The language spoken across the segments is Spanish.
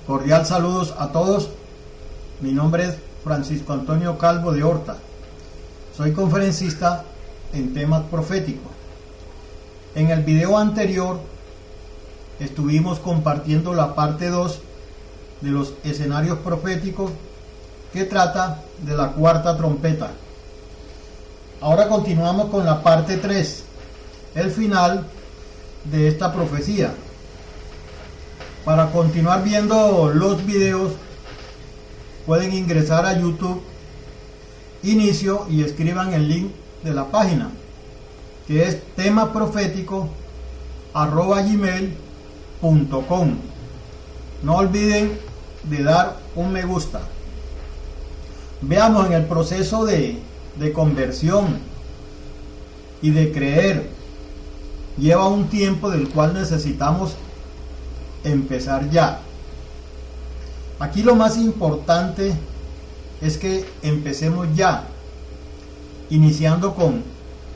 Cordial saludos a todos. Mi nombre es Francisco Antonio Calvo de Horta. Soy conferencista en temas proféticos. En el video anterior estuvimos compartiendo la parte 2 de los escenarios proféticos que trata de la cuarta trompeta. Ahora continuamos con la parte 3, el final de esta profecía. Para continuar viendo los videos, pueden ingresar a YouTube, inicio, y escriban el link de la página, que es temaprofético@gmail.com. No olviden de dar un me gusta. Veamos en el proceso de conversión y de creer. Lleva un tiempo del cual necesitamos empezar ya. Aquí lo más importante es que empecemos ya, iniciando con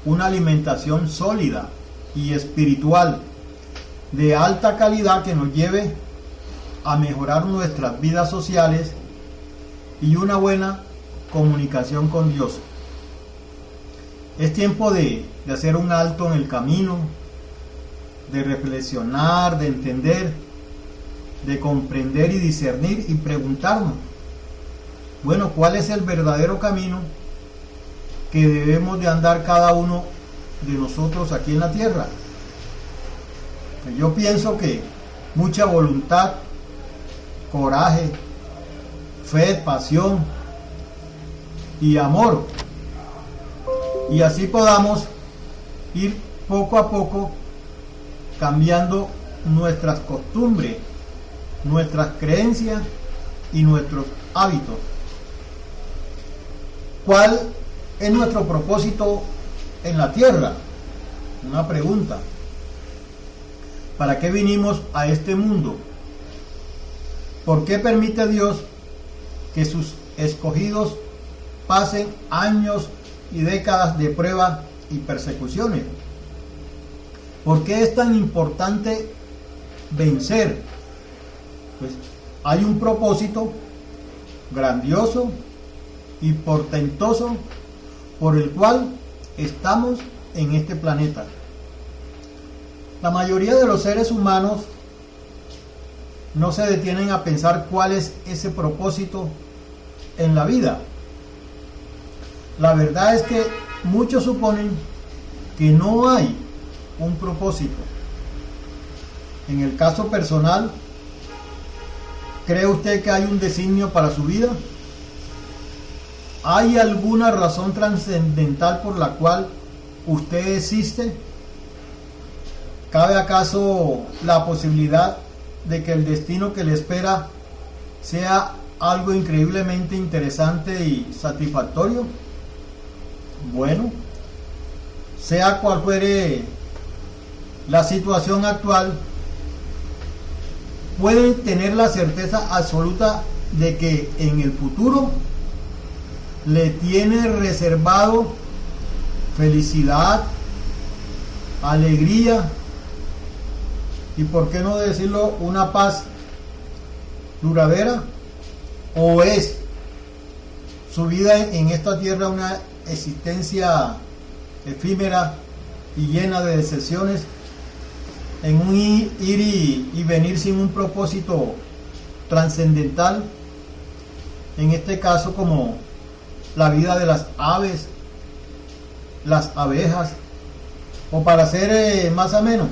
una alimentación sólida y espiritual de alta calidad que nos lleve a mejorar nuestras vidas sociales y una buena comunicación con Dios. Es tiempo de hacer un alto en el camino, de reflexionar, de entender, de comprender y discernir y preguntarnos, bueno, ¿cuál es el verdadero camino que debemos de andar cada uno de nosotros aquí en la tierra? Yo pienso que mucha voluntad, coraje, fe, pasión y amor, y así podamos ir poco a poco cambiando nuestras costumbres, nuestras creencias y nuestros hábitos. ¿Cuál es nuestro propósito en la tierra? Una pregunta. ¿Para qué vinimos a este mundo? ¿Por qué permite Dios que sus escogidos pasen años y décadas de prueba y persecuciones? ¿Por qué es tan importante vencer? Pues hay un propósito grandioso y portentoso por el cual estamos en este planeta. La mayoría de los seres humanos no se detienen a pensar cuál es ese propósito en la vida. La verdad es que muchos suponen que no hay un propósito. En el caso personal, ¿cree usted que hay un designio para su vida? ¿Hay alguna razón trascendental por la cual usted existe? ¿Cabe acaso la posibilidad de que el destino que le espera sea algo increíblemente interesante y satisfactorio? Bueno, sea cual fuere la situación actual, pueden tener la certeza absoluta de que en el futuro le tiene reservado felicidad, alegría y, por qué no decirlo, una paz duradera. ¿O es su vida en esta tierra una existencia efímera y llena de decepciones, en un ir y venir sin un propósito trascendental? En este caso, como la vida de las aves, las abejas, o, para ser más ameno,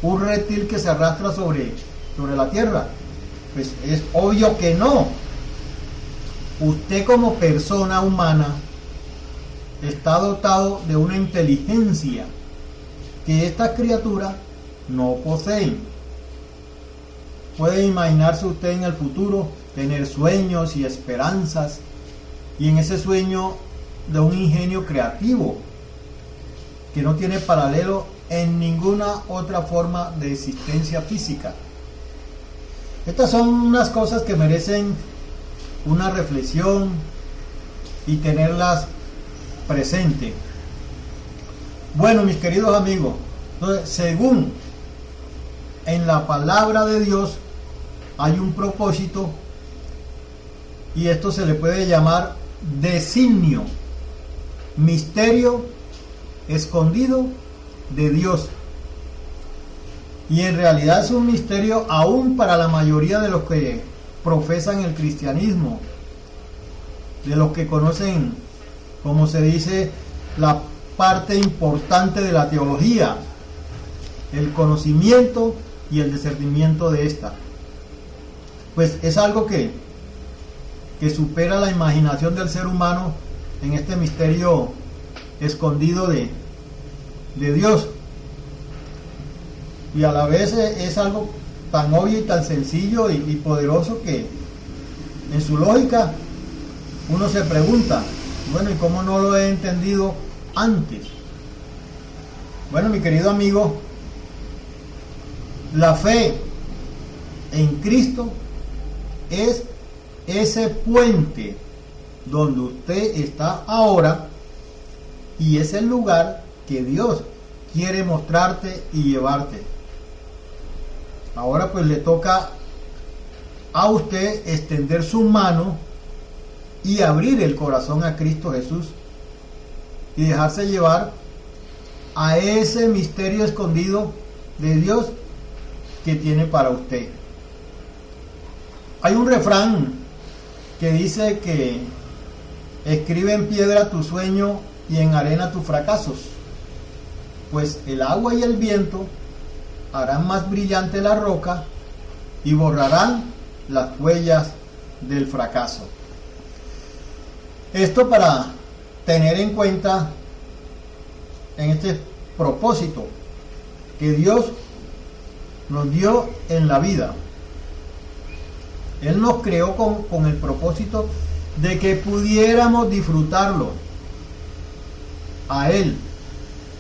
un reptil que se arrastra sobre la tierra. Pues es obvio que no. Usted, como persona humana, está dotado de una inteligencia que estas criaturas no poseen. Puede imaginarse usted en el futuro, tener sueños y esperanzas, y en ese sueño de un ingenio creativo que no tiene paralelo en ninguna otra forma de existencia física. Estas son unas cosas que merecen una reflexión y tenerlas presente. Bueno, mis queridos amigos, entonces, según en la palabra de Dios, hay un propósito, y esto se le puede llamar designio, misterio escondido de Dios. Y en realidad es un misterio aún para la mayoría de los que profesan el cristianismo, de los que conocen, como se dice, la parte importante de la teología, el conocimiento y el discernimiento de esta. Pues es algo que supera la imaginación del ser humano en este misterio escondido de Dios. Y a la vez es algo tan obvio y tan sencillo y poderoso que en su lógica uno se pregunta, bueno, ¿y cómo no lo he entendido antes? Bueno, mi querido amigo, la fe en Cristo es ese puente donde usted está ahora, y es el lugar que Dios quiere mostrarte y llevarte. Ahora pues le toca a usted extender su mano y abrir el corazón a Cristo Jesús y dejarse llevar a ese misterio escondido de Dios que tiene para usted. Hay un refrán que dice que escribe en piedra tu sueño y en arena tus fracasos, pues el agua y el viento harán más brillante la roca y borrarán las huellas del fracaso. Esto para tener en cuenta en este propósito que Dios nos dio en la vida. Él nos creó con el propósito de que pudiéramos disfrutarlo a Él.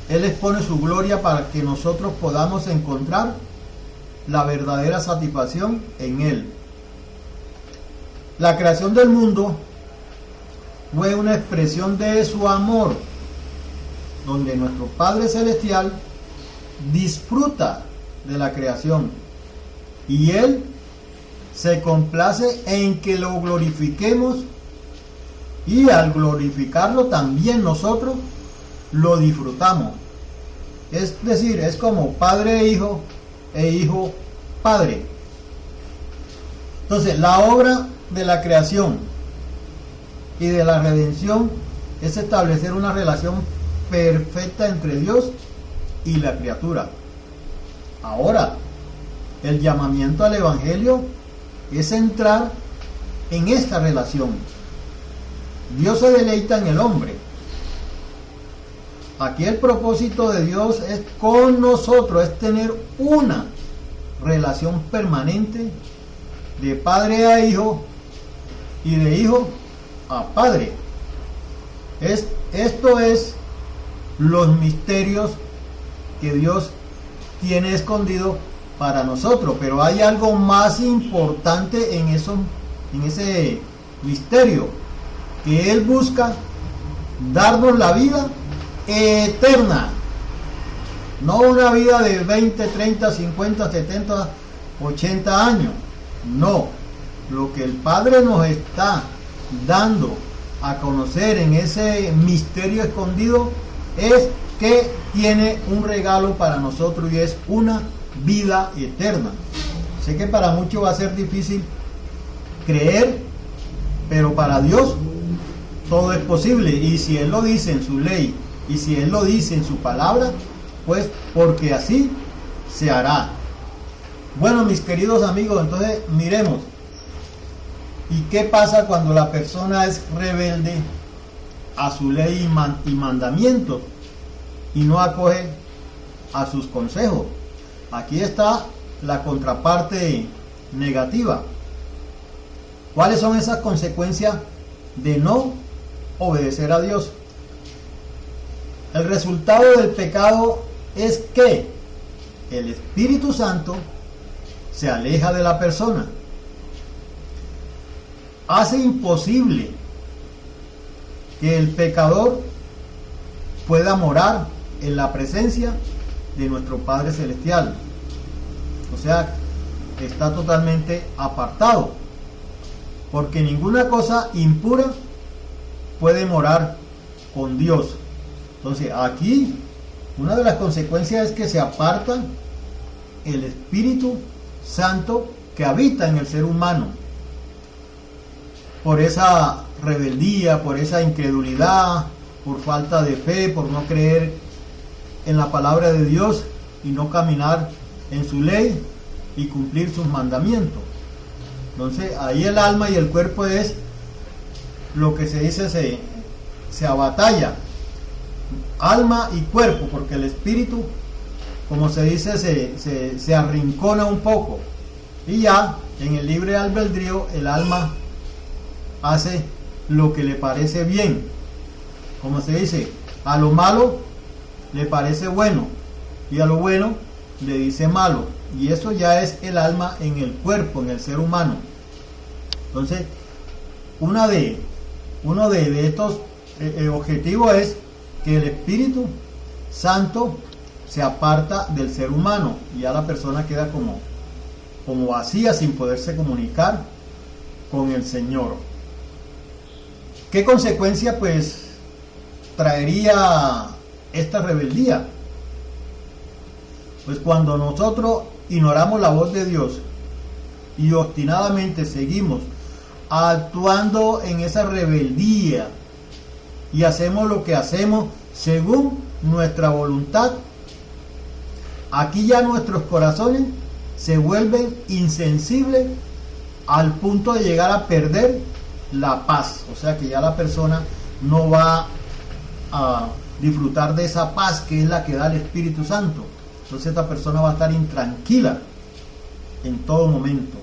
Él expone su gloria para que nosotros podamos encontrar la verdadera satisfacción en Él. La creación del mundo fue una expresión de su amor, donde nuestro Padre Celestial disfruta de la creación y Él se complace en que lo glorifiquemos, y al glorificarlo también nosotros lo disfrutamos. Es decir, es como padre e hijo padre. Entonces, la obra de la creación y de la redención es establecer una relación perfecta entre Dios y la criatura. Ahora, el llamamiento al Evangelio es entrar en esta relación. Dios se deleita en el hombre. Aquí el propósito de Dios es con nosotros, es tener una relación permanente de padre a hijo y de hijo a padre. Esto es los misterios que Dios tiene escondido para nosotros, pero hay algo más importante en ese misterio, que Él busca darnos la vida eterna, no una vida de 20, 30, 50, 70, 80 años. No, lo que el Padre nos está dando a conocer en ese misterio escondido es que tiene un regalo para nosotros, y es una vida eterna. Sé que para muchos va a ser difícil creer, pero para Dios todo es posible, y si Él lo dice en su ley y si Él lo dice en su palabra, pues porque así se hará. Bueno, mis queridos amigos, entonces miremos, ¿y qué pasa cuando la persona es rebelde a su ley y mandamientos y no acoge a sus consejos? Aquí está la contraparte negativa. ¿Cuáles son esas consecuencias de no obedecer a Dios? El resultado del pecado es que el Espíritu Santo se aleja de la persona. Hace imposible que el pecador pueda morar en la presencia de nuestro Padre Celestial. O sea, está totalmente apartado, porque ninguna cosa impura puede morar con Dios. Entonces aquí una de las consecuencias es que se aparta el Espíritu Santo que habita en el ser humano por esa rebeldía, por esa incredulidad, por falta de fe, por no creer en la palabra de Dios y no caminar en su ley y cumplir sus mandamientos. Entonces ahí el alma y el cuerpo es lo que se dice, se abatalla, alma y cuerpo, porque el espíritu, como se dice, se arrincona un poco, y ya en el libre albedrío el alma hace lo que le parece bien. Como se dice, a lo malo le parece bueno y a lo bueno le dice malo, y eso ya es el alma en el cuerpo, en el ser humano. Entonces uno de estos objetivos es que el Espíritu Santo se aparta del ser humano y ya la persona queda como vacía, sin poderse comunicar con el Señor. ¿Qué consecuencia pues traería esta rebeldía? Pues cuando nosotros ignoramos la voz de Dios y obstinadamente seguimos actuando en esa rebeldía y hacemos lo que hacemos según nuestra voluntad, aquí ya nuestros corazones se vuelven insensibles al punto de llegar a perder la paz. O sea que ya la persona no va a disfrutar de esa paz que es la que da el Espíritu Santo. Entonces esta persona va a estar intranquila en todo momento.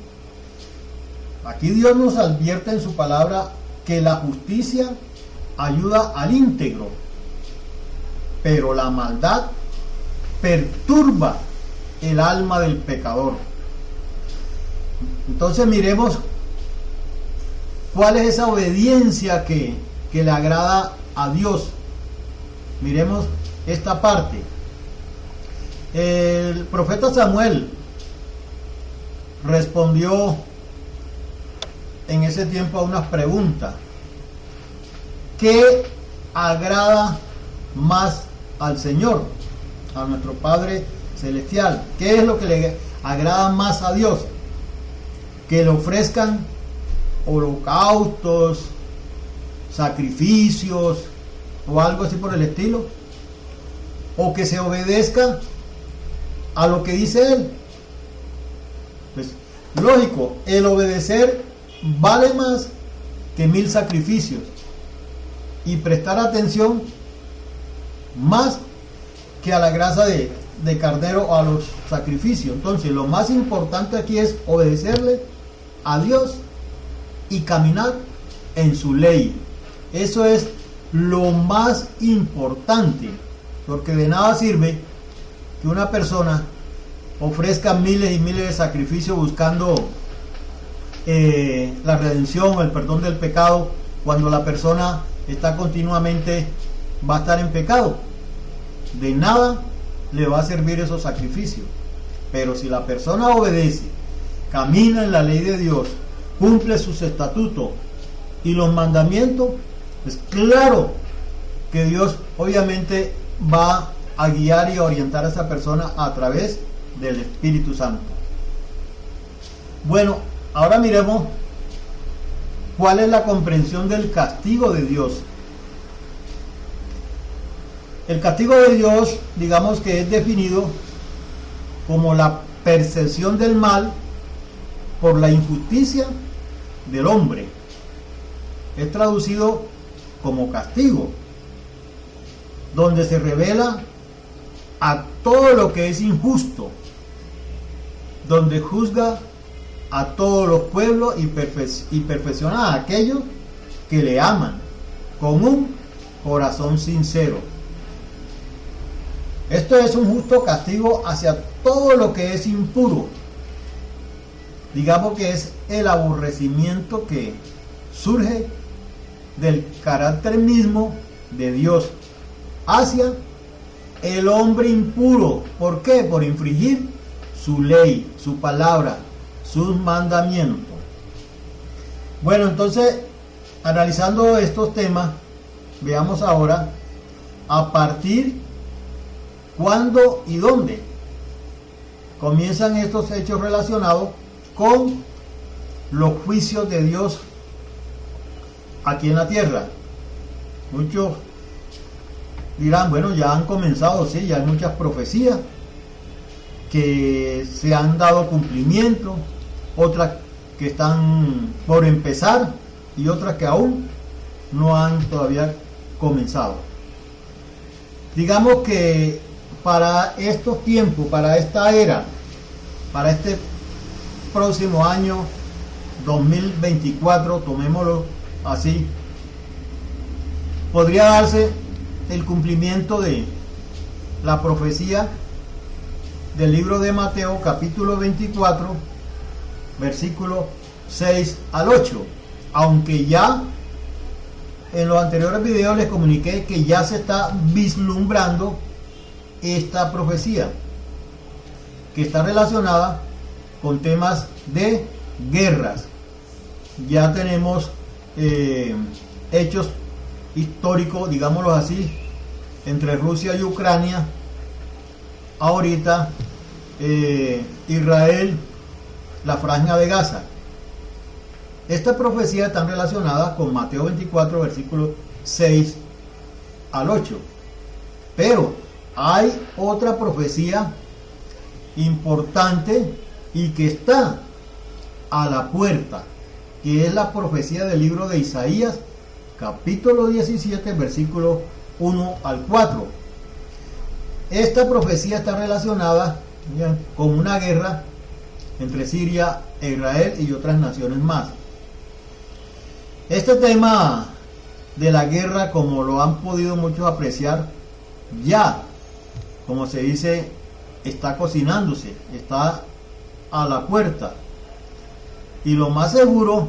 Aquí Dios nos advierte en su palabra que la justicia ayuda al íntegro, pero la maldad perturba el alma del pecador. Entonces miremos cuál es esa obediencia que le agrada a Dios. Miremos esta parte. El profeta Samuel respondió en ese tiempo a unas preguntas. ¿Qué agrada más al Señor, a nuestro Padre Celestial? ¿Qué es lo que le agrada más a Dios? Que le ofrezcan holocaustos, sacrificios o algo así por el estilo, o que se obedezca a lo que dice Él. Pues lógico, el obedecer vale más que 1000 sacrificios, y prestar atención más que a la grasa de carnero o a los sacrificios. Entonces lo más importante aquí es obedecerle a Dios y caminar en su ley. Eso es lo más importante, porque de nada sirve que una persona ofrezca miles y miles de sacrificios buscando la redención o el perdón del pecado, cuando la persona está continuamente, va a estar en pecado. De nada le va a servir esos sacrificios. Pero si la persona obedece, camina en la ley de Dios, cumple sus estatutos y los mandamientos, es claro que Dios obviamente va a guiar y a orientar a esa persona a través del Espíritu Santo. Bueno, ahora miremos cuál es la comprensión del castigo de Dios. El castigo de Dios, digamos que es definido como la percepción del mal por la injusticia del hombre. Es traducido como castigo, donde se revela a todo lo que es injusto, donde juzga a todos los pueblos y perfecciona a aquellos que le aman con un corazón sincero. Esto es un justo castigo hacia todo lo que es impuro. Digamos que es el aborrecimiento que surge del carácter mismo de Dios hacia el hombre impuro. ¿Por qué? Por infringir su ley, su palabra, sus mandamientos. Bueno, entonces, analizando estos temas, veamos ahora a partir cuándo y dónde comienzan estos hechos relacionados con los juicios de Dios aquí en la tierra. Muchos dirán, bueno, ya han comenzado, sí, ya hay muchas profecías que se han dado cumplimiento, otras que están por empezar y otras que aún no han todavía comenzado. Digamos que para estos tiempos, para esta era, para este próximo año 2024, tomémoslo así, podría darse el cumplimiento de la profecía del libro de Mateo, capítulo 24, versículos 6 al 8, aunque ya en los anteriores videos les comuniqué que ya se está vislumbrando esta profecía, que está relacionada con temas de guerras. Ya tenemos hechos históricos, digámoslo así, entre Rusia y Ucrania. Ahorita Israel, la franja de Gaza. Esta profecía está relacionada con Mateo 24, versículos 6 al 8. Pero hay otra profecía importante y que está a la puerta, que es la profecía del libro de Isaías, capítulo 17, versículos 1 al 4. Esta profecía está relacionada con una guerra entre Siria e Israel y otras naciones más. Este tema de la guerra, como lo han podido muchos apreciar, ya, como se dice, está cocinándose, está a la puerta. Y lo más seguro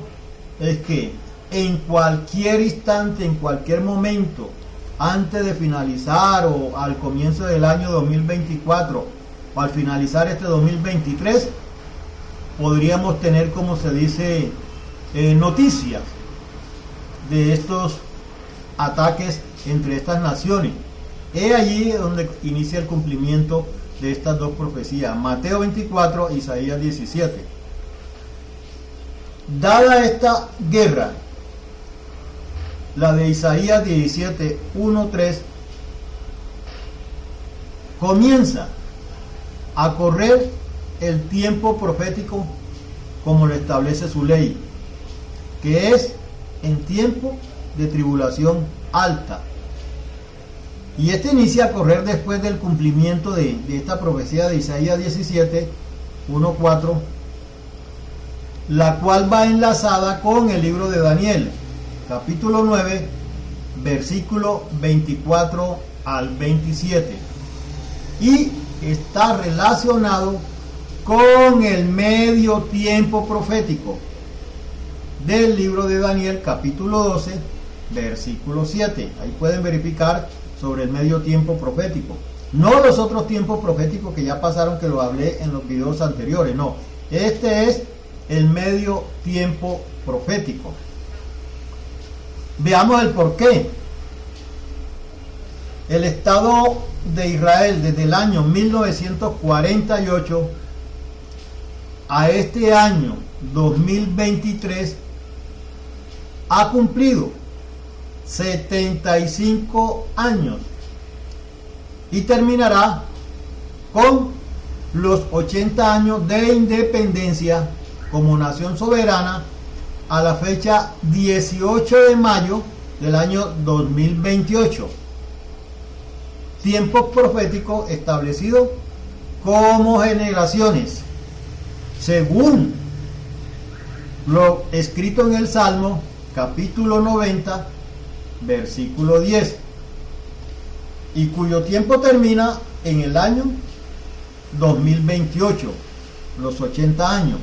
es que en cualquier instante, en cualquier momento, antes de finalizar o al comienzo del año 2024 o al finalizar este 2023, podríamos tener, como se dice, noticias de estos ataques entre estas naciones. Es allí donde inicia el cumplimiento de estas dos profecías, Mateo 24, Isaías 17. Dada esta guerra, la de Isaías 17, 1, 3, comienza a correr el tiempo profético como lo establece su ley, que es en tiempo de tribulación alta. Y este inicia a correr después del cumplimiento de esta profecía de Isaías 17, 1, 4, la cual va enlazada con el libro de Daniel, capítulo 9, versículo 24 al 27. Y está relacionado con el medio tiempo profético del libro de Daniel, capítulo 12, versículo 7. Ahí pueden verificar sobre el medio tiempo profético. No los otros tiempos proféticos que ya pasaron, que lo hablé en los videos anteriores. No, este es el medio tiempo profético. Veamos el porqué. El Estado de Israel desde el año 1948 a este año 2023 ha cumplido 75 años y terminará con los 80 años de independencia como nación soberana a la fecha 18 de mayo del año 2028. Tiempos proféticos establecidos como generaciones, según lo escrito en el Salmo, capítulo 90, versículo 10, y cuyo tiempo termina en el año 2028, los 80 años.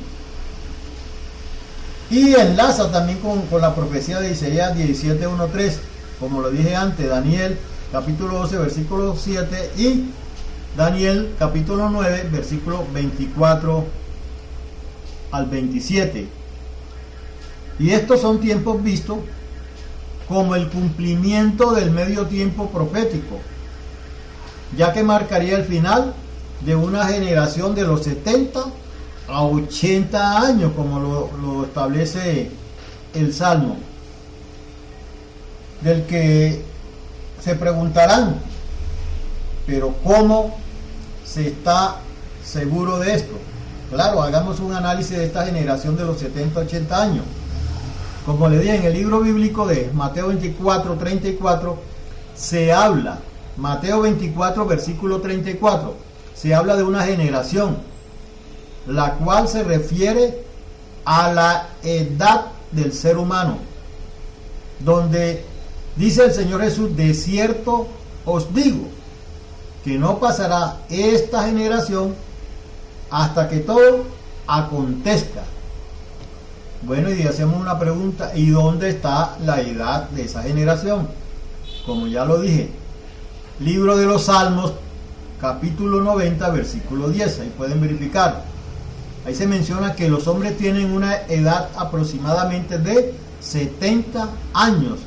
Y enlaza también con la profecía de Isaías 17, 1, 3, como lo dije antes, Daniel capítulo 12, versículo 7, y Daniel capítulo 9, versículo 24 al 27. Y estos son tiempos vistos como el cumplimiento del medio tiempo profético, ya que marcaría el final de una generación de los 70 a 80 años, como lo establece el Salmo, del que se preguntarán, pero ¿cómo se está seguro de esto? Claro, hagamos un análisis de esta generación de los 70 a 80 años. Como le dije, en el libro bíblico de Mateo 24, 34, se habla, Mateo 24, versículo 34, se habla de una generación, la cual se refiere a la edad del ser humano, donde dice el Señor Jesús: de cierto os digo, que no pasará esta generación hasta que todo acontezca. Bueno, y hacemos una pregunta: ¿y dónde está la edad de esa generación? Como ya lo dije, libro de los Salmos, capítulo 90, versículo 10, ahí pueden verificar. Ahí se menciona que los hombres tienen una edad aproximadamente de 70 años,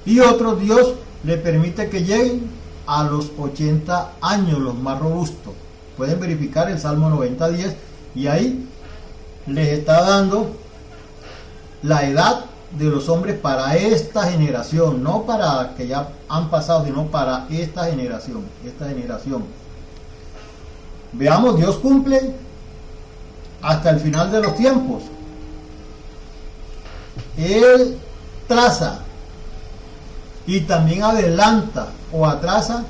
y otro Dios le permite que lleguen a los 80 años, los más robustos. Pueden verificar el Salmo 90, 10, y ahí les está dando la edad de los hombres para esta generación, no para que ya han pasado, sino para esta generación. Veamos, Dios cumple hasta el final de los tiempos. Él traza y también adelanta o atrasa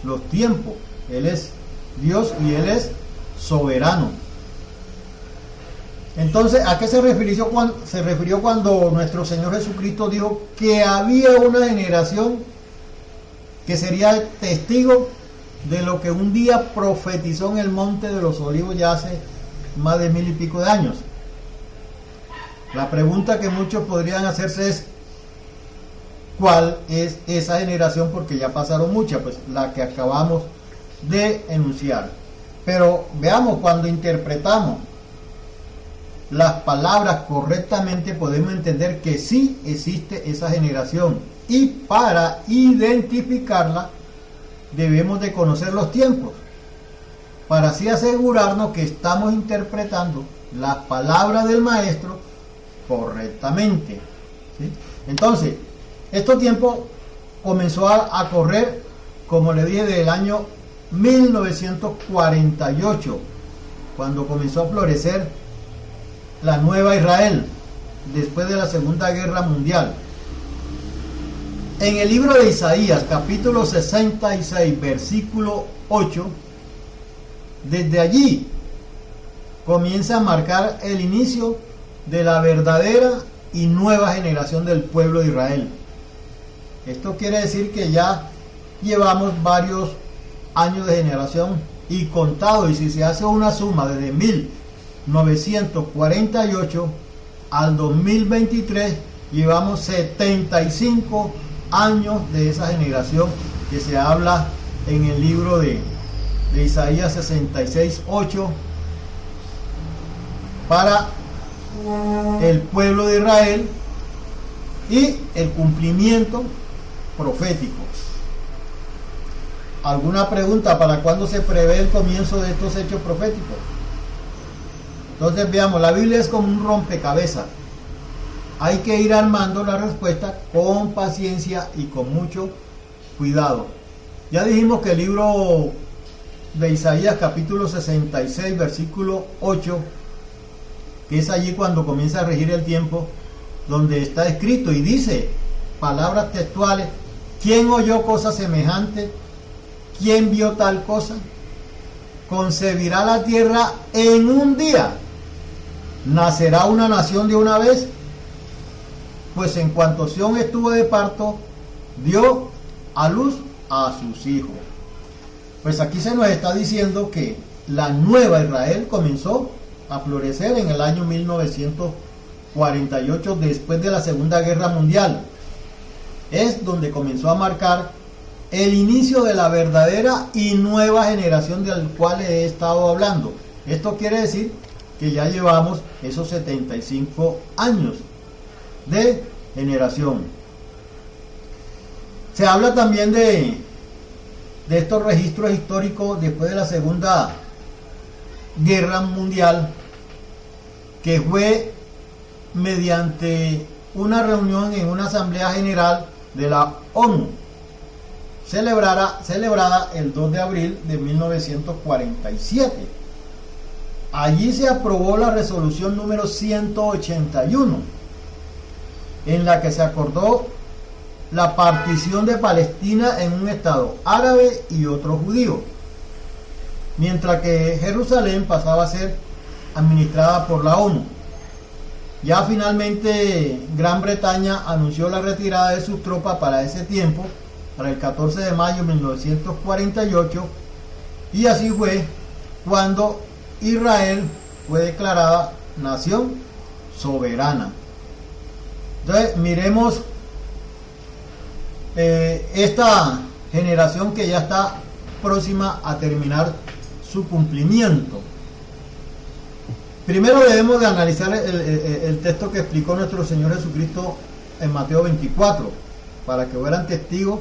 los tiempos. Él es Dios y Él es soberano. Entonces, ¿a qué se refirió cuando nuestro Señor Jesucristo dijo que había una generación que sería testigo de lo que un día profetizó en el Monte de los Olivos ya hace más de 1000 y pico de años? La pregunta que muchos podrían hacerse es: ¿cuál es esa generación? Porque ya pasaron muchas, pues la que acabamos de enunciar. Pero veamos, cuando interpretamos las palabras correctamente, podemos entender que sí existe esa generación, y para identificarla debemos de conocer los tiempos, para así asegurarnos que estamos interpretando las palabras del maestro correctamente, ¿sí? Entonces, este tiempo comenzó a correr, como le dije, del año 1948, cuando comenzó a florecer la nueva Israel, después de la Segunda Guerra Mundial. En el libro de Isaías, capítulo 66, versículo 8, desde allí comienza a marcar el inicio de la verdadera y nueva generación del pueblo de Israel. Esto quiere decir que ya llevamos varios años de generación y contado, y si se hace una suma desde 1948 al 2023, llevamos 75 años de esa generación que se habla en el libro de Isaías 66, 8, para el pueblo de Israel y el cumplimiento profético. ¿Alguna pregunta? ¿Para cuándo se prevé el comienzo de estos hechos proféticos? Entonces veamos, la Biblia es como un rompecabezas. Hay que ir armando la respuesta con paciencia y con mucho cuidado. Ya dijimos que el libro de Isaías, capítulo 66, versículo 8, que es allí cuando comienza a regir el tiempo, donde está escrito y dice, palabras textuales: ¿quién oyó cosa semejante? ¿Quién vio tal cosa? ¿Concebirá la tierra en un día? ¿Nacerá una nación de una vez? Pues en cuanto Sión estuvo de parto, dio a luz a sus hijos. Pues aquí se nos está diciendo que la nueva Israel comenzó a florecer en el año 1948, después de la Segunda Guerra Mundial. Es donde comenzó a marcar el inicio de la verdadera y nueva generación del cual he estado hablando. Esto quiere decir que ya llevamos esos 75 años de generación. Se habla también de estos registros históricos después de la Segunda Guerra Mundial, que fue mediante una reunión en una asamblea general de la ONU, celebrada el 2 de abril de 1947. Allí se aprobó la resolución número 181, en la que se acordó la partición de Palestina en un estado árabe y otro judío, mientras que Jerusalén pasaba a ser administrada por la ONU. Ya finalmente Gran Bretaña anunció la retirada de sus tropas para ese tiempo, para el 14 de mayo de 1948, y así fue cuando Israel fue declarada nación soberana. Entonces miremos esta generación que ya está próxima a terminar su cumplimiento. Primero debemos de analizar el texto que explicó nuestro Señor Jesucristo en Mateo 24, para que fueran testigos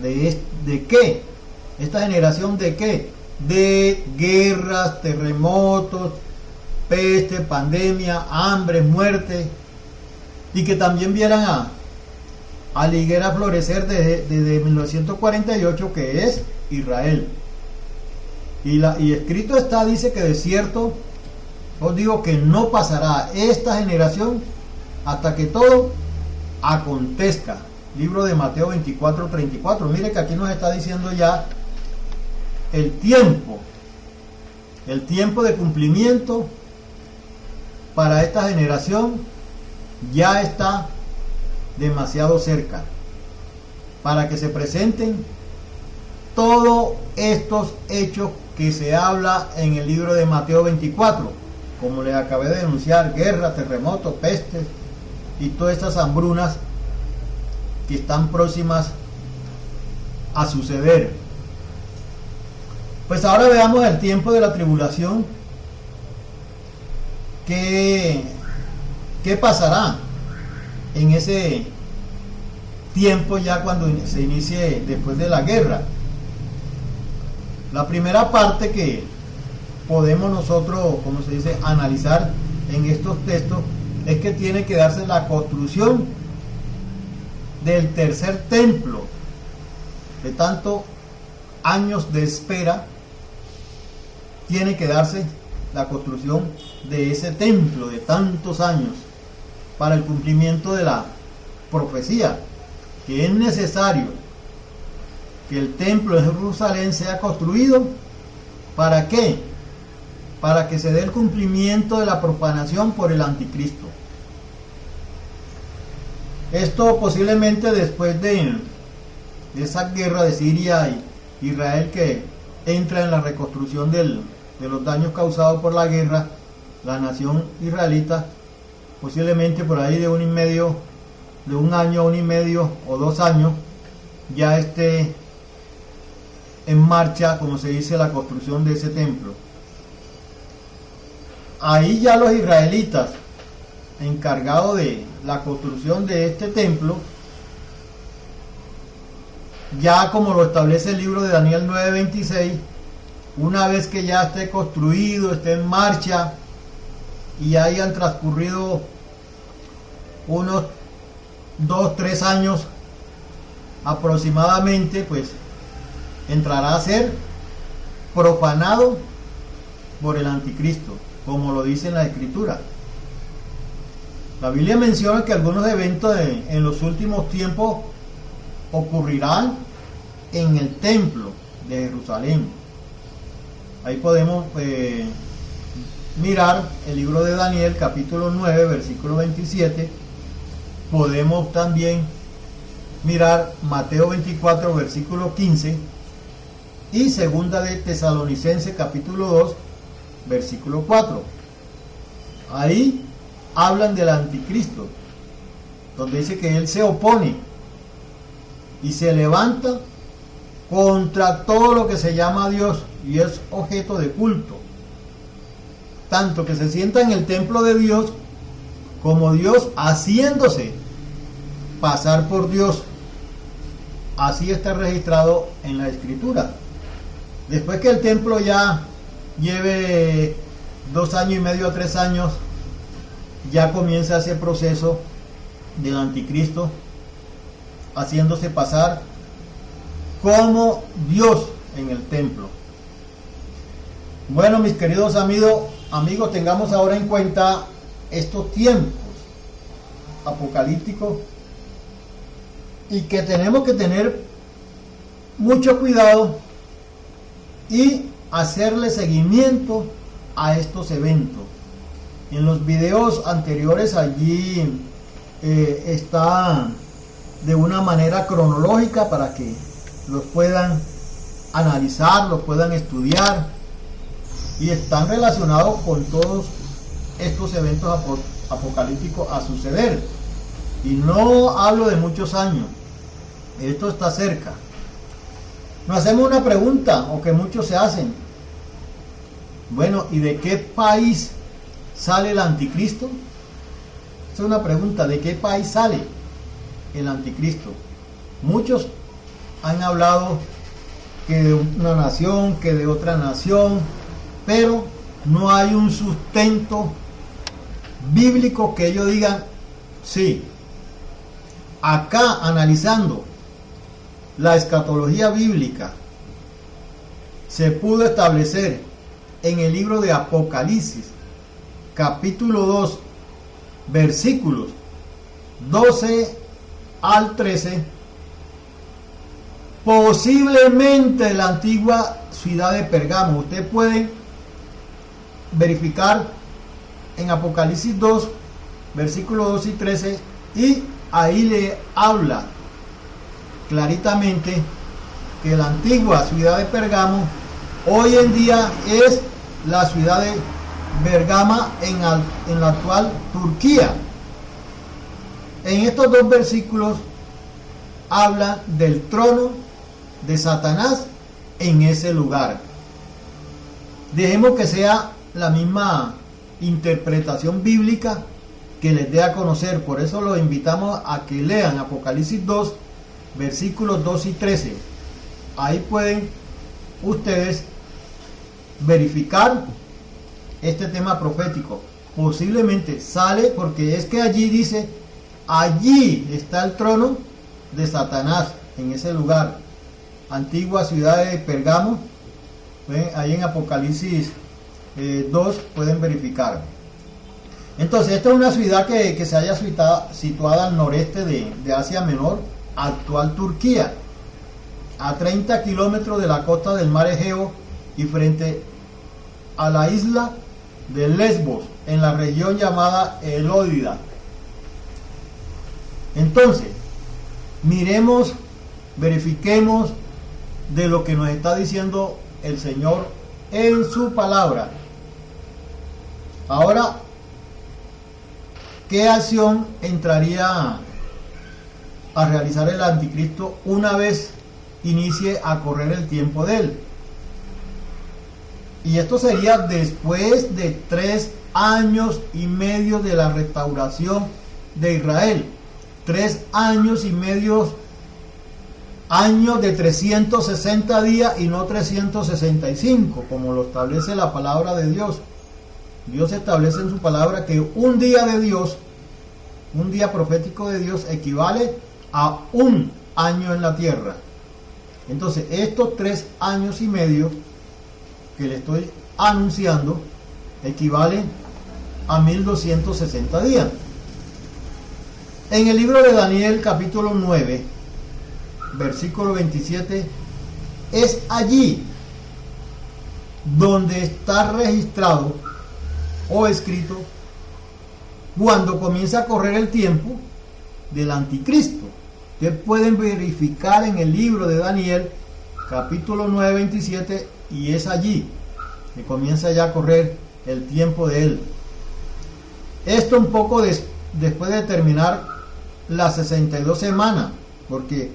de qué, esta generación de qué, de guerras, terremotos, peste, pandemia, hambre, muerte, y que también vieran a la higuera florecer desde 1948, que es Israel. Y escrito está, dice que de cierto os digo que no pasará esta generación hasta que todo acontezca. Libro de Mateo 24:34. Mire que aquí nos está diciendo ya el tiempo de cumplimiento para esta generación ya está demasiado cerca, para que se presenten todos estos hechos que se habla en el libro de Mateo 24, como les acabé de denunciar: guerra, terremotos, pestes y todas estas hambrunas que están próximas a suceder. Pues ahora veamos el tiempo de la tribulación. ¿Qué pasará en ese tiempo ya cuando se inicie después de la guerra? La primera parte que podemos nosotros, como se dice, analizar en estos textos es que tiene que darse la construcción del tercer templo, de tantos años de espera. Tiene que darse la construcción de ese templo de tantos años para el cumplimiento de la profecía, que es necesario que el templo de Jerusalén sea construido. ¿Para qué? Para que se dé el cumplimiento de la profanación por el anticristo. Esto posiblemente después de esa guerra de Siria y Israel, que entra en la reconstrucción de los daños causados por la guerra, la nación israelita, posiblemente por ahí de un año, 1 y medio o 2 años, ya esté en marcha, como se dice, la construcción de ese templo. Ahí ya los israelitas, encargados de la construcción de este templo, ya como lo establece el libro de Daniel 9:26, una vez que ya esté construido, esté en marcha y hayan transcurrido unos 2-3 años aproximadamente, pues entrará a ser profanado por el anticristo, como lo dice en la escritura. La Biblia menciona que algunos eventos en los últimos tiempos ocurrirán en el templo de Jerusalén. Ahí podemos mirar el libro de Daniel, capítulo 9, versículo 27. Podemos también mirar Mateo 24, versículo 15, y segunda de Tesalonicenses, capítulo 2, versículo 4. Ahí hablan del anticristo, donde dice que él se opone y se levanta contra todo lo que se llama Dios y es objeto de culto. tanto que se sienta en el templo de Dios, como Dios haciéndose pasar por Dios. Así está registrado en la Escritura. Después que el templo ya lleve 2 años y medio a 3 años, ya comienza ese proceso del anticristo, haciéndose pasar como Dios en el templo. Bueno, mis queridos amigos, tengamos ahora en cuenta estos tiempos apocalípticos y que tenemos que tener mucho cuidado y hacerle seguimiento a estos eventos. En los videos anteriores allí está de una manera cronológica para que los puedan analizar, los puedan estudiar, y están relacionados con todos estos eventos apocalípticos a suceder. Y no hablo de muchos años, esto está cerca. Nos hacemos una pregunta, o que muchos se hacen: bueno, ¿y de qué país sale el anticristo? Esa es una pregunta. ¿De qué país sale el anticristo? Muchos han hablado que de una nación, que de otra nación, pero no hay un sustento bíblico que ellos digan, sí. Acá, analizando la escatología bíblica, se pudo establecer en el libro de Apocalipsis, capítulo 2, versículos 12 al 13, posiblemente la antigua ciudad de Pergamo. Ustedes pueden verificar en Apocalipsis 2, versículos 12 y 13, y ahí le habla claritamente que la antigua ciudad de Pergamo hoy en día es la ciudad de Bergama en la actual Turquía. En estos 2 versículos habla del trono de Satanás en ese lugar. Dejemos que sea la misma interpretación bíblica que les dé a conocer. Por eso los invitamos a que lean Apocalipsis 2, versículos 2 y 13. Ahí pueden ustedes verificar este tema profético. Posiblemente sale, porque es que allí dice, allí está el trono de Satanás, en ese lugar. Antigua ciudad de Pergamo. ¿Ven? Ahí en Apocalipsis 2 pueden verificar. Entonces, esta es una ciudad que se halla situada al noreste de Asia Menor, actual Turquía, a 30 kilómetros de la costa del mar Egeo y frente a la isla de Lesbos, en la región llamada Elódida. Entonces, miremos, verifiquemos de lo que nos está diciendo el Señor en su palabra. Ahora, ¿qué acción entraría a realizar el anticristo una vez inicie a correr el tiempo de él? Y esto sería después de 3 años y medio de la restauración de Israel. 3 años y medio, años de 360 días y no 365, como lo establece la palabra de Dios. Dios establece en su palabra que un día de Dios, un día profético de Dios, equivale a 1 año en la tierra. Entonces, estos 3 años y medio que le estoy anunciando equivalen a 1260 días. En el libro de Daniel, capítulo 9, versículo 27, es allí donde está registrado o escrito cuando comienza a correr el tiempo del anticristo. Ustedes pueden verificar en el libro de Daniel, capítulo 9, 27, y es allí que comienza ya a correr el tiempo de él. Esto un poco después de terminar las 62 semanas, porque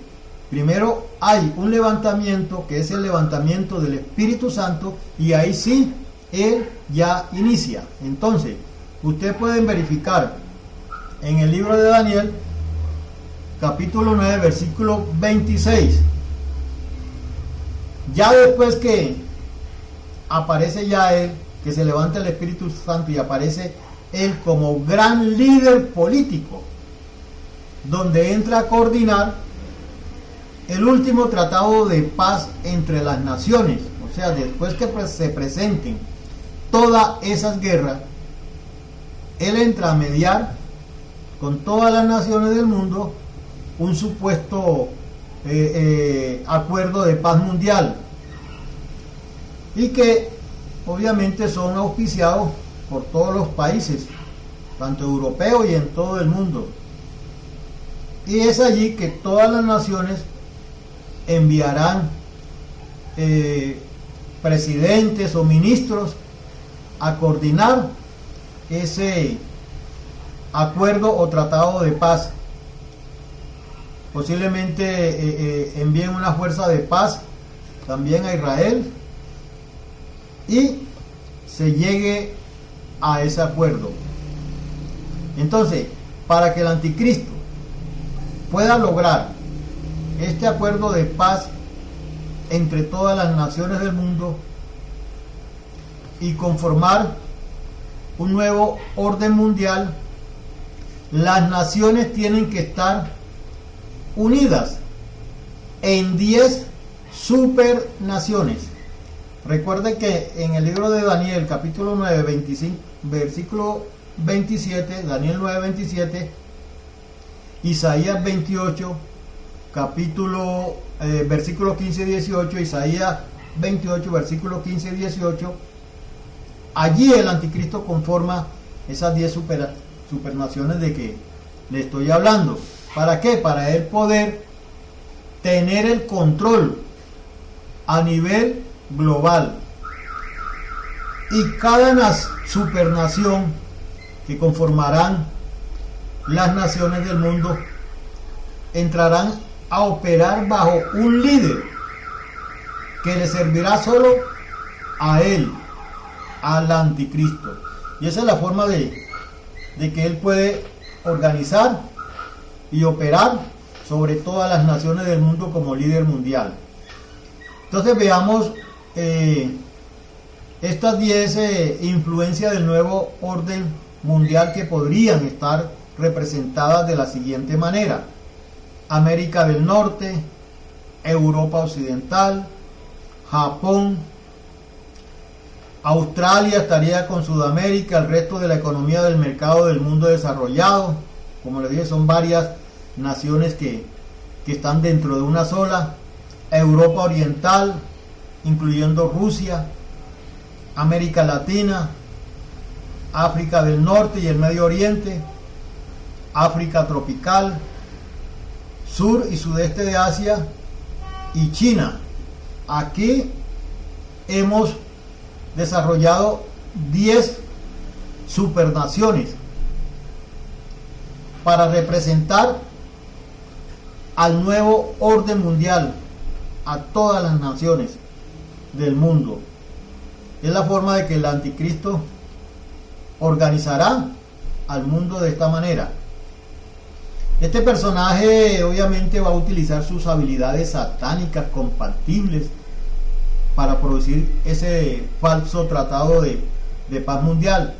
primero hay un levantamiento que es el levantamiento del Espíritu Santo, y ahí sí Él ya inicia. Entonces, ustedes pueden verificar en el libro de Daniel, capítulo 9, versículo 26. Ya después que aparece ya Él, que se levanta el Espíritu Santo y aparece Él como gran líder político, donde entra a coordinar el último tratado de paz entre las naciones. O sea, después que se presenten todas esas guerras, Él entra a mediar con todas las naciones del mundo un supuesto acuerdo de paz mundial, y que obviamente son auspiciados por todos los países, tanto europeos y en todo el mundo. Y es allí que todas las naciones enviarán presidentes o ministros a coordinar ese acuerdo o tratado de paz. Posiblemente envíen una fuerza de paz también a Israel y se llegue a ese acuerdo. Entonces, para que el anticristo pueda lograr este acuerdo de paz entre todas las naciones del mundo y conformar un nuevo orden mundial, las naciones tienen que estar unidas en 10 supernaciones. Recuerden que en el libro de Daniel, capítulo 9, 25, versículo 27, Daniel 9, 27, Isaías 28, versículo 15 y 18, Isaías 28, versículo 15 y 18, allí el anticristo conforma esas 10 supernaciones de que le estoy hablando. ¿Para qué? Para él poder tener el control a nivel global. Y cada supernación que conformarán las naciones del mundo entrarán a operar bajo un líder que le servirá solo a él, al anticristo. Y esa es la forma de que él puede organizar y operar sobre todas las naciones del mundo como líder mundial. Entonces veamos estas 10 influencias del nuevo orden mundial que podrían estar representadas de la siguiente manera: América del Norte, Europa Occidental, Japón, Australia estaría con Sudamérica, el resto de la economía del mercado del mundo desarrollado. Como les dije, son varias naciones que están dentro de una sola. Europa Oriental, incluyendo Rusia, América Latina, África del Norte y el Medio Oriente, África tropical, sur y sudeste de Asia y China. Aquí hemos desarrollado 10 supernaciones para representar al nuevo orden mundial, a todas las naciones del mundo. Es la forma de que el anticristo organizará al mundo de esta manera. Este personaje obviamente va a utilizar sus habilidades satánicas compatibles para producir ese falso tratado de paz mundial,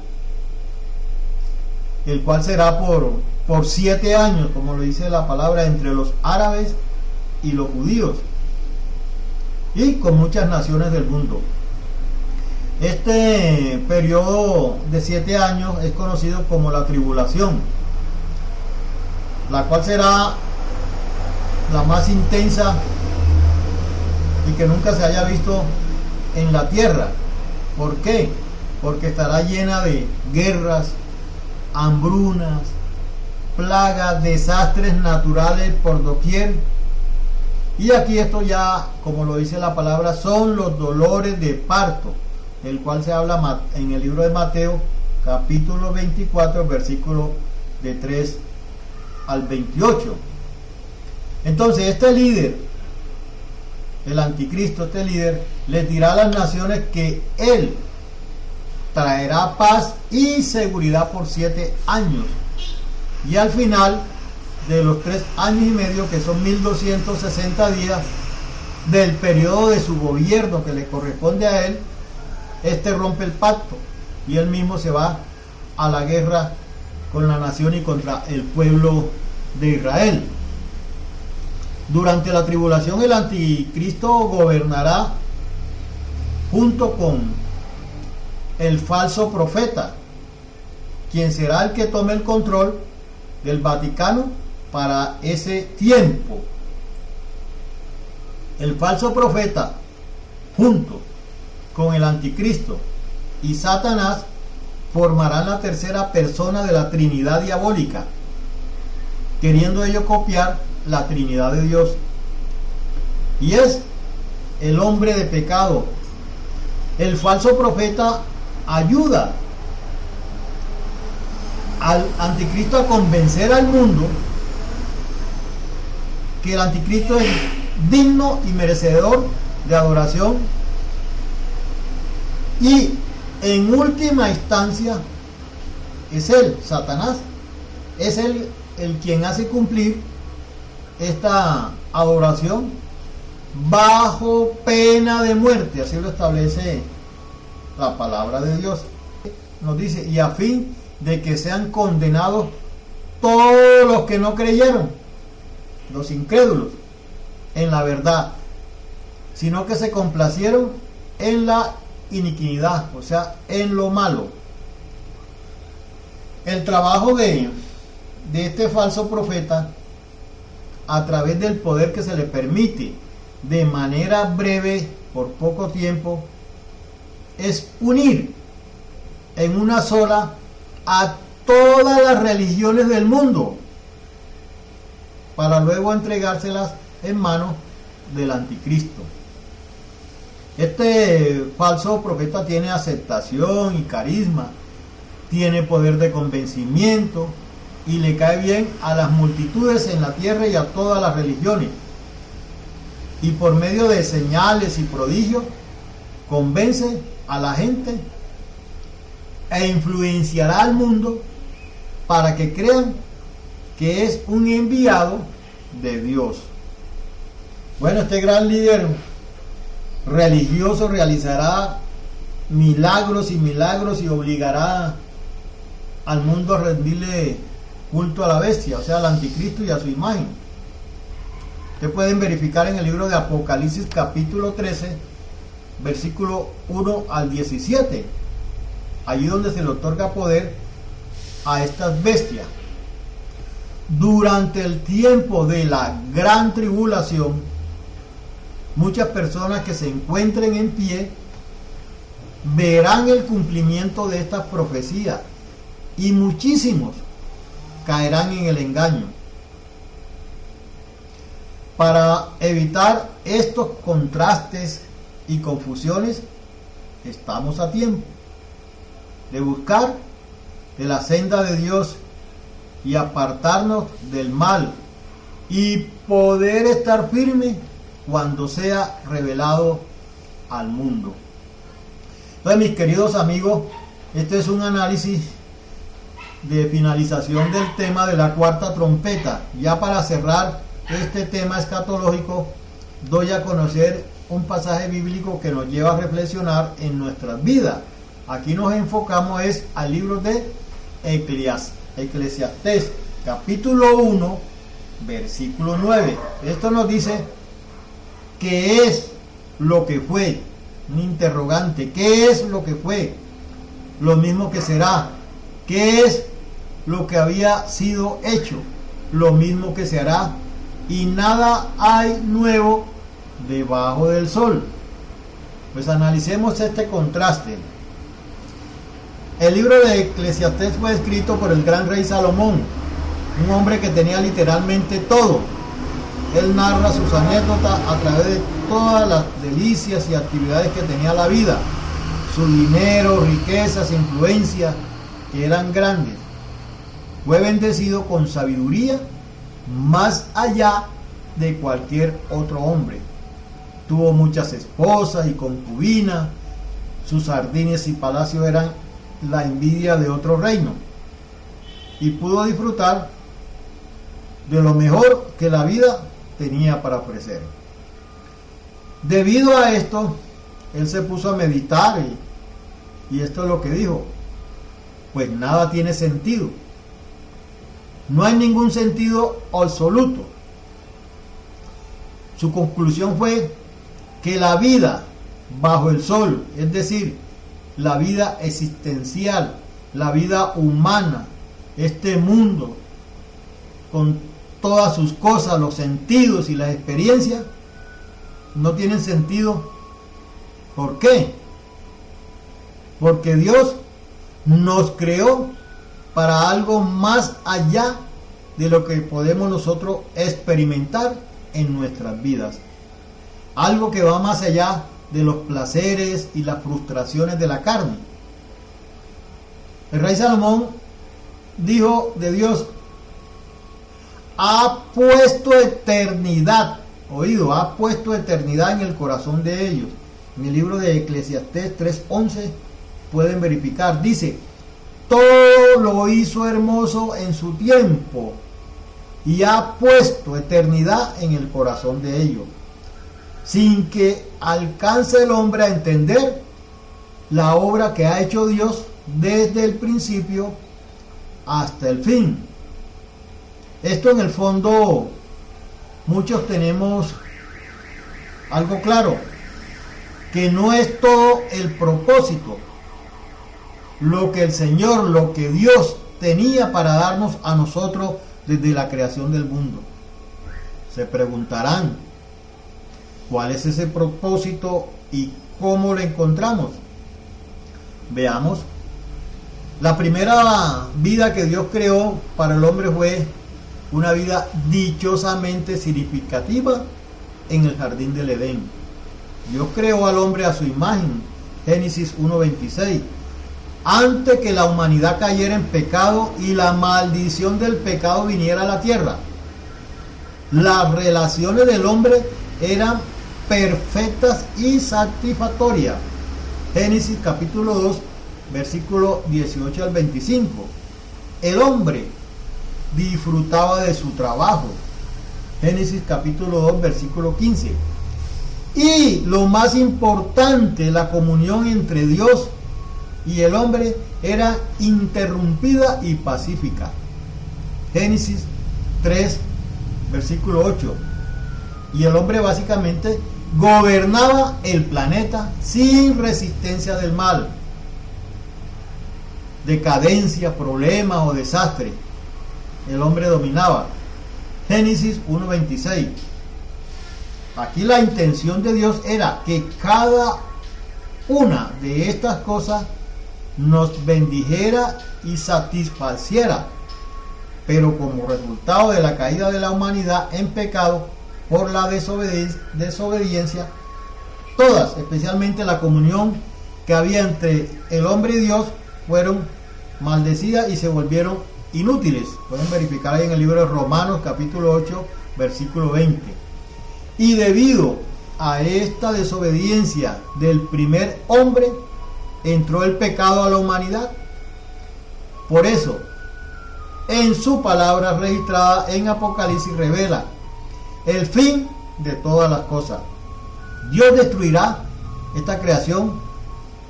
el cual será por 7 años, como lo dice la palabra, entre los árabes y los judíos, y con muchas naciones del mundo. Este periodo de 7 años es conocido como la tribulación, la cual será la más intensa y que nunca se haya visto en la tierra. ¿Por qué? Porque estará llena de guerras, hambrunas, plagas, desastres naturales por doquier. Y aquí esto ya, como lo dice la palabra, son los dolores de parto, el cual se habla en el libro de Mateo, capítulo 24, versículo de 3 al 28. Entonces este líder, el anticristo, este líder, les dirá a las naciones que él traerá paz y seguridad por 7 años. Y al final de los 3 años y medio, que son 1260 días del periodo de su gobierno que le corresponde a él, rompe el pacto y él mismo se va a la guerra con la nación y contra el pueblo de Israel. Durante la tribulación el anticristo gobernará junto con el falso profeta, quien será el que tome el control del Vaticano para ese tiempo. El falso profeta, junto con el anticristo y Satanás, formarán la tercera persona de la Trinidad diabólica, queriendo ellos copiar la Trinidad de Dios. Y es el hombre de pecado. El falso profeta ayuda al anticristo a convencer al mundo que el anticristo es digno y merecedor de adoración, y en última instancia es él, Satanás, es él el quien hace cumplir esta adoración bajo pena de muerte. Así lo establece la palabra de Dios. Nos dice: y a fin de que sean condenados todos los que no creyeron, los incrédulos, en la verdad, sino que se complacieron en la iniquidad, o sea, en lo malo. El trabajo de este falso profeta, a través del poder que se le permite de manera breve, por poco tiempo, es unir en una sola a todas las religiones del mundo, para luego entregárselas en manos del anticristo. Este falso profeta tiene aceptación y carisma, tiene poder de convencimiento y le cae bien a las multitudes en la tierra y a todas las religiones. Y por medio de señales y prodigios convence a la gente e influenciará al mundo para que crean que es un enviado de Dios. Bueno, este gran líder religioso realizará milagros y obligará al mundo a rendirle culto a la bestia, o sea, al anticristo y a su imagen. Ustedes pueden verificar en el libro de Apocalipsis capítulo 13, versículo 1 al 17, allí donde se le otorga poder a estas bestias. Durante el tiempo de la gran tribulación, muchas personas que se encuentren en pie verán el cumplimiento de estas profecías, y muchísimos caerán en el engaño. Para evitar estos contrastes y confusiones, estamos a tiempo de buscar de la senda de Dios y apartarnos del mal y poder estar firme cuando sea revelado al mundo. Entonces, mis queridos amigos, este es un análisis de finalización del tema de la cuarta trompeta. Ya para cerrar este tema escatológico, doy a conocer un pasaje bíblico que nos lleva a reflexionar en nuestras vidas. Aquí nos enfocamos al libro de Eclesiastés, capítulo 1, versículo 9. Esto nos dice: ¿qué es lo que fue? Un interrogante. ¿Qué es lo que fue? Lo mismo que será. ¿Qué es lo que había sido hecho? Lo mismo que se hará. Y nada hay nuevo debajo del sol. Pues analicemos este contraste. El libro de Eclesiastés fue escrito por el gran rey Salomón, un hombre que tenía literalmente todo. Él narra sus anécdotas a través de todas las delicias y actividades que tenía la vida, su dinero, riquezas, influencias, que eran grandes. Fue bendecido con sabiduría más allá de cualquier otro hombre. Tuvo muchas esposas y concubinas, sus jardines y palacios eran la envidia de otro reino y pudo disfrutar de lo mejor que la vida tenía para ofrecer. Debido a esto, él se puso a meditar y esto es lo que dijo: pues nada tiene sentido. No hay ningún sentido absoluto. Su conclusión fue que la vida bajo el sol, es decir, la vida existencial, la vida humana, este mundo, con todas sus cosas, los sentidos y las experiencias, no tienen sentido. ¿Por qué? Porque Dios nos creó para algo más allá de lo que podemos nosotros experimentar en nuestras vidas. Algo que va más allá de los placeres y las frustraciones de la carne. El rey Salomón dijo de Dios: ha puesto eternidad, ha puesto eternidad en el corazón de ellos. En el libro de Eclesiastés 3:11 pueden verificar, dice: todo lo hizo hermoso en su tiempo y ha puesto eternidad en el corazón de ellos, sin que alcance el hombre a entender la obra que ha hecho Dios desde el principio hasta el fin. Esto, en el fondo, muchos tenemos algo claro, que no es todo el propósito lo que el Señor, lo que Dios tenía para darnos a nosotros desde la creación del mundo. Se preguntarán: ¿cuál es ese propósito y cómo lo encontramos? Veamos. La primera vida que Dios creó para el hombre fue una vida dichosamente significativa en el jardín del Edén. Dios creó al hombre a su imagen, Génesis 1:26, antes que la humanidad cayera en pecado y la maldición del pecado viniera a la tierra. Las relaciones del hombre eran perfectas y satisfactorias. Génesis capítulo 2, versículo 18 al 25. El hombre disfrutaba de su trabajo. Génesis capítulo 2, versículo 15. Y lo más importante, la comunión entre Dios y el hombre era interrumpida y pacífica. Génesis 3, versículo 8. Y el hombre básicamente gobernaba el planeta sin resistencia del mal, decadencia, problema o desastre. El hombre dominaba. Génesis 1:26. Aquí la intención de Dios era que cada una de estas cosas nos bendijera y satisfaciera, pero como resultado de la caída de la humanidad en pecado por la desobediencia, todas, especialmente la comunión que había entre el hombre y Dios, fueron maldecidas y se volvieron inútiles. Pueden verificar ahí en el libro de Romanos capítulo 8, versículo 20. Y debido a esta desobediencia del primer hombre, entró el pecado a la humanidad. Por eso, en su palabra registrada en Apocalipsis revela el fin de todas las cosas. Dios destruirá esta creación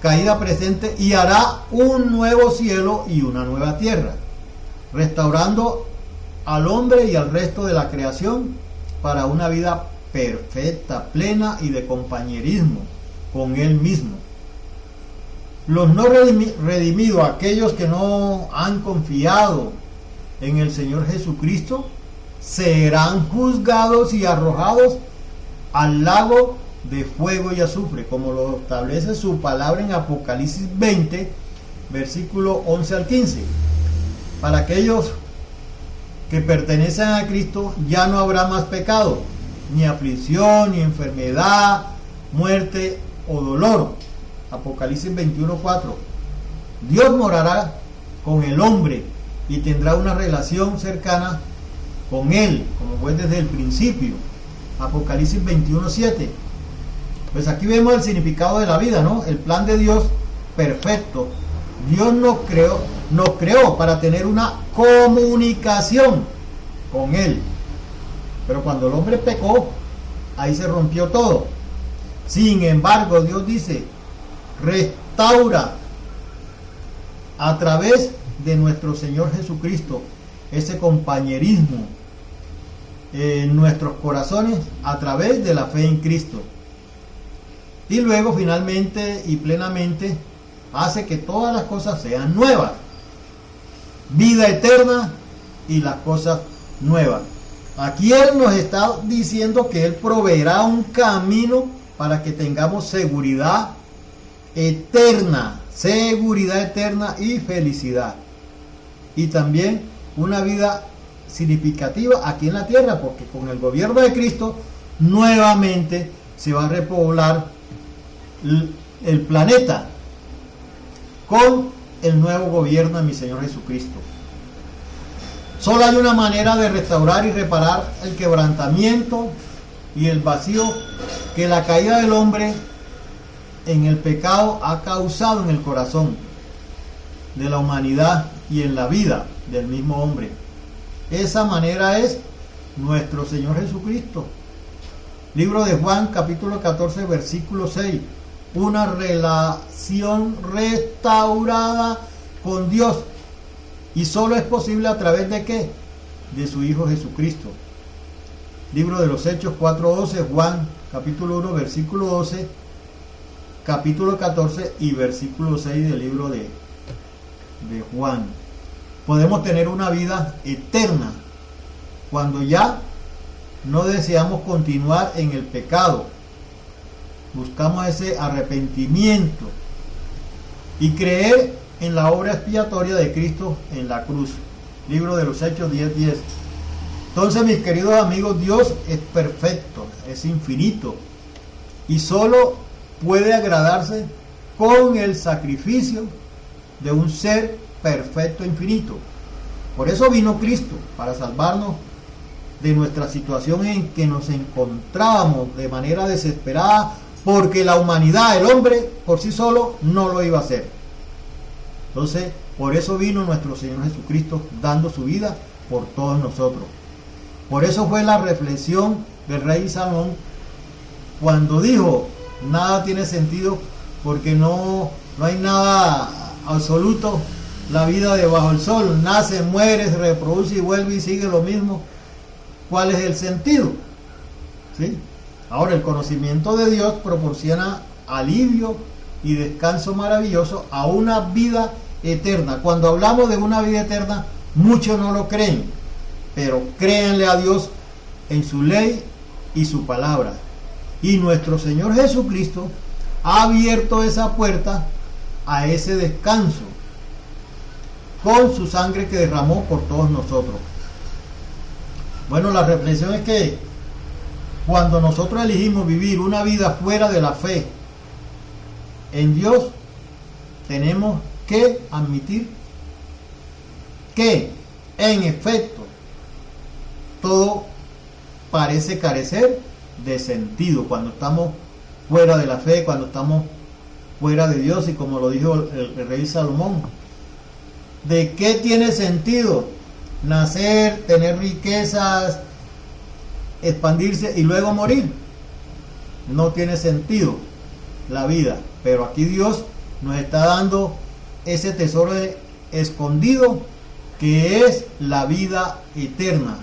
caída presente y hará un nuevo cielo y una nueva tierra, restaurando al hombre y al resto de la creación para una vida perfecta, plena y de compañerismo con Él mismo. Los no redimidos, aquellos que no han confiado en el Señor Jesucristo, serán juzgados y arrojados al lago de fuego y azufre, como lo establece su palabra en Apocalipsis 20, versículo 11 al 15. Para aquellos que pertenecen a Cristo ya no habrá más pecado, ni aflicción, ni enfermedad, muerte o dolor. Apocalipsis 21:4. Dios morará con el hombre y tendrá una relación cercana con él, como fue desde el principio. Apocalipsis 21:7. Pues aquí vemos el significado de la vida, ¿no? El plan de Dios perfecto Dios nos creó para tener una comunicación con Él. Pero cuando el hombre pecó, ahí se rompió todo. Sin embargo, Dios dice, restaura a través de nuestro Señor Jesucristo ese compañerismo en nuestros corazones a través de la fe en Cristo. Y luego finalmente y plenamente hace que todas las cosas sean nuevas. Vida eterna y las cosas nuevas. Aquí Él nos está diciendo que Él proveerá un camino para que tengamos seguridad eterna y felicidad. Y también una vida significativa aquí en la tierra, porque con el gobierno de Cristo nuevamente se va a repoblar el planeta con el nuevo gobierno de mi Señor Jesucristo. Solo hay una manera de restaurar y reparar el quebrantamiento y el vacío que la caída del hombre en el pecado ha causado en el corazón de la humanidad y en la vida del mismo hombre. Esa manera es nuestro Señor Jesucristo. Libro de Juan, capítulo 14, versículo 6. Una relación restaurada con Dios. Y solo es posible a través de ¿qué? De su Hijo Jesucristo. Libro de los Hechos 4:12, Juan capítulo 1, versículo 12, capítulo 14 y versículo 6 del libro de Juan. Podemos tener una vida eterna cuando ya no deseamos continuar en el pecado. Buscamos ese arrepentimiento y creer en la obra expiatoria de Cristo en la cruz. Libro de los Hechos 10:10. Entonces, mis queridos amigos, Dios es perfecto, es infinito y solo puede agradarse con el sacrificio de un ser perfecto e infinito. Por eso vino Cristo, para salvarnos de nuestra situación en que nos encontrábamos de manera desesperada, porque la humanidad, el hombre por sí solo no lo iba a hacer. Entonces, por eso vino nuestro Señor Jesucristo dando su vida por todos nosotros. Por eso fue la reflexión del rey Salomón cuando dijo, nada tiene sentido porque no hay nada absoluto. La vida debajo del sol, nace, muere, se reproduce y vuelve y sigue lo mismo. ¿Cuál es el sentido? ¿Sí? Ahora, el conocimiento de Dios proporciona alivio y descanso maravilloso a una vida eterna. Cuando hablamos de una vida eterna, muchos no lo creen, pero créanle a Dios en su ley y su palabra. Y nuestro Señor Jesucristo ha abierto esa puerta a ese descanso con su sangre que derramó por todos nosotros. Bueno, la reflexión es que cuando nosotros elegimos vivir una vida fuera de la fe en Dios, tenemos que admitir que, en efecto, todo parece carecer de sentido cuando estamos fuera de la fe, cuando estamos fuera de Dios. Y como lo dijo el rey Salomón, ¿de qué tiene sentido nacer, tener riquezas, expandirse y luego morir? No tiene sentido la vida. Pero aquí Dios nos está dando ese tesoro escondido que es la vida eterna.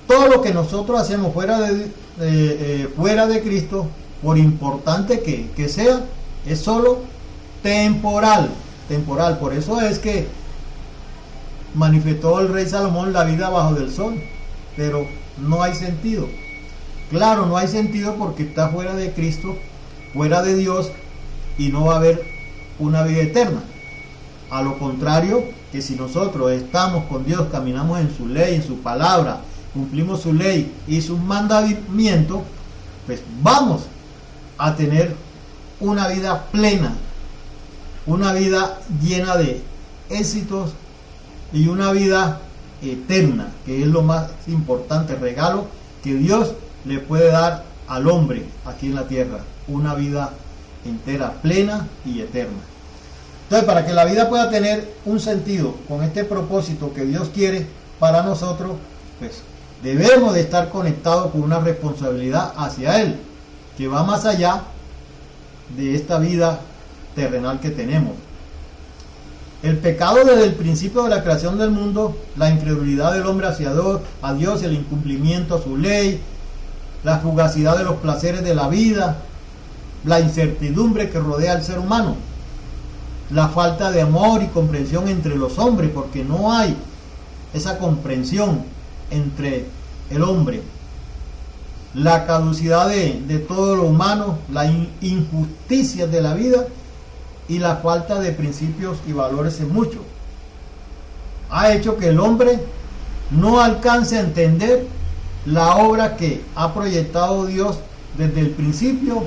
Todo lo que nosotros hacemos fuera de Cristo, por importante que sea, es solo temporal. Por eso es que manifestó el rey Salomón la vida bajo del sol, pero no hay sentido. Claro, no hay sentido porque está fuera de Cristo, fuera de Dios, y no va a haber una vida eterna. A lo contrario, que si nosotros estamos con Dios, caminamos en su ley, en su palabra, cumplimos su ley y sus mandamientos, pues vamos a tener una vida plena, una vida llena de éxitos y una vida eterna, que es lo más importante regalo que Dios le puede dar al hombre aquí en la tierra, una vida entera, plena y eterna. Entonces, para que la vida pueda tener un sentido con este propósito que Dios quiere para nosotros, pues debemos de estar conectados con una responsabilidad hacia Él, que va más allá de esta vida terrenal que tenemos. El pecado desde el principio de la creación del mundo, la incredulidad del hombre hacia Dios, el incumplimiento a su ley, la fugacidad de los placeres de la vida, la incertidumbre que rodea al ser humano, la falta de amor y comprensión entre los hombres, porque no hay esa comprensión entre el hombre, la caducidad de todo lo humano, la injusticia de la vida y la falta de principios y valores en mucho, ha hecho que el hombre no alcance a entender la obra que ha proyectado Dios desde el principio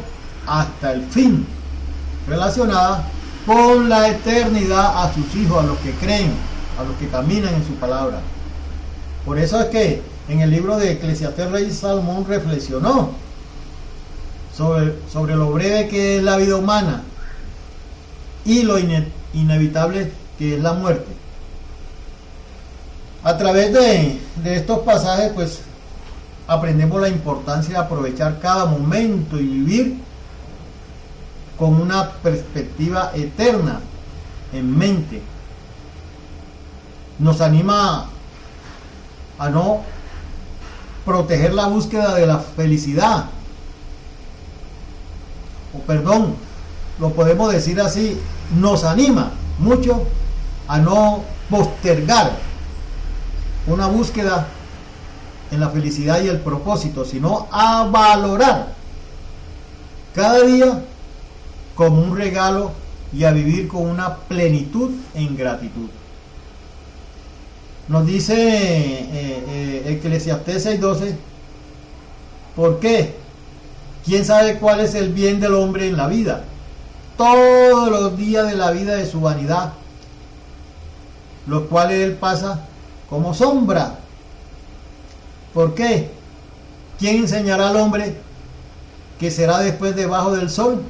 hasta el fin, relacionada con la eternidad a sus hijos, a los que creen, a los que caminan en su palabra. Por eso es que en el libro de Eclesiastés, Rey Salomón reflexionó sobre lo breve que es la vida humana y lo inevitable que es la muerte. A través de estos pasajes, pues, aprendemos la importancia de aprovechar cada momento y vivir con una perspectiva eterna en mente. Nos anima a no proteger la búsqueda de la felicidad, lo podemos decir así, nos anima mucho a no postergar una búsqueda en la felicidad y el propósito, sino a valorar cada día como un regalo y a vivir con una plenitud en gratitud. Nos dice Eclesiastés 6:12, ¿por qué? ¿Quién sabe cuál es el bien del hombre en la vida? Todos los días de la vida de su vanidad, los cuales él pasa como sombra. ¿Por qué? ¿Quién enseñará al hombre que será después debajo del sol?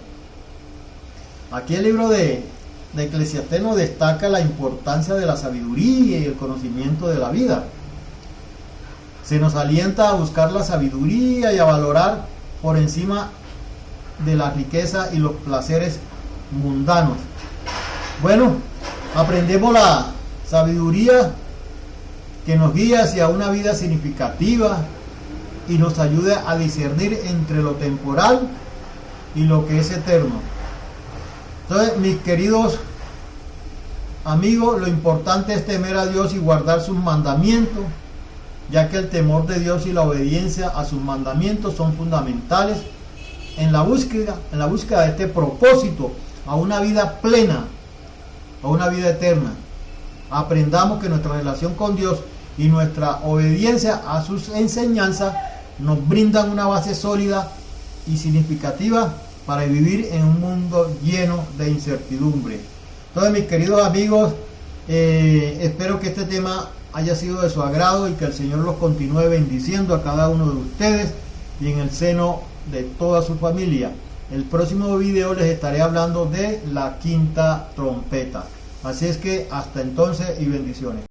Aquí el libro de Eclesiastés nos destaca la importancia de la sabiduría y el conocimiento de la vida. Se nos alienta a buscar la sabiduría y a valorar por encima de la riqueza y los placeres mundanos. Bueno, aprendemos la sabiduría que nos guía hacia una vida significativa y nos ayuda a discernir entre lo temporal y lo que es eterno. Entonces, mis queridos amigos, lo importante es temer a Dios y guardar sus mandamientos, ya que el temor de Dios y la obediencia a sus mandamientos son fundamentales en la búsqueda de este propósito, a una vida plena, a una vida eterna. Aprendamos que nuestra relación con Dios y nuestra obediencia a sus enseñanzas nos brindan una base sólida y significativa para vivir en un mundo lleno de incertidumbre. Entonces, mis queridos amigos, espero que este tema haya sido de su agrado y que el Señor los continúe bendiciendo a cada uno de ustedes y en el seno de toda su familia. El próximo video les estaré hablando de la quinta trompeta. Así es que hasta entonces y bendiciones.